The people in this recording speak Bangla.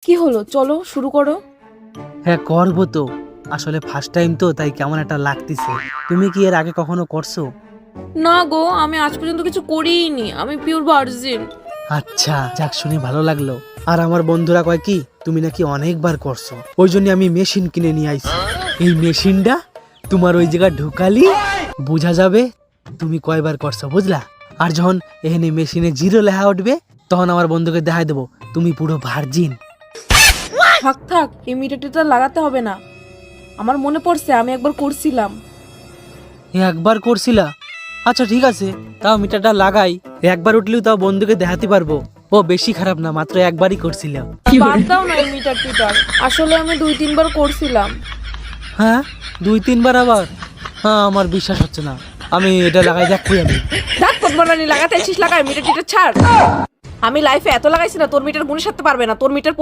কি হলো, চলো শুরু করো। হ্যাঁ করবো তো, আসলে ফার্স্ট টাইম তো তাই কেমন একটা লাগতেছে। তুমি কি এর আগে কখনো করছো? না গো, আমি আজ পর্যন্ত কিছু করিনি, আমি পিওর ভার্জিন। আচ্ছা যাক, শুনে ভালো লাগলো। আর আমার বন্ধুরা কয় কি তুমি নাকি অনেকবার করছো, ওই জন্য আমি মেশিন কিনে নিয়ে আইছি। এই মেশিনটা তোমার ওই জায়গায় ঢুকালি বোঝা যাবে তুমি কয়বার করছো, বুঝলা? আর যখন এখানে মেশিনে জিরো লেখা উঠবে তখন আমার বন্ধুকে দেখাই দেবো তুমি পুরো ভার্জিন। থাক থাক, এই মিটারটা লাগাতে হবে না। আমার মনে পড়ছে আমি একবার করছিলাম। একবার করছিলা? আচ্ছা ঠিক আছে, তাও মিটারটা লাগাই। একবার উঠলেও তাও বন্ধুকে দেখাতে পারবো ও বেশি খারাপ না, মাত্র একবারই করছিলাম। বাদ দাও না এই মিটার। আসলে আমি 2-3 বার করছিলাম। হ্যাঁ 2-3 বার আবার? হ্যাঁ আমার বিশ্বাস হচ্ছে না, আমি এটা লাগাই দেখবই আমি। দেখ পদ্মারানী, লাগাতে আছিস লাগাই, মিটার ছাড়। আমি লাইফে এত লাগাইছি না, তোর মিটার গুণে সারতে পারবে না, তোর মিটার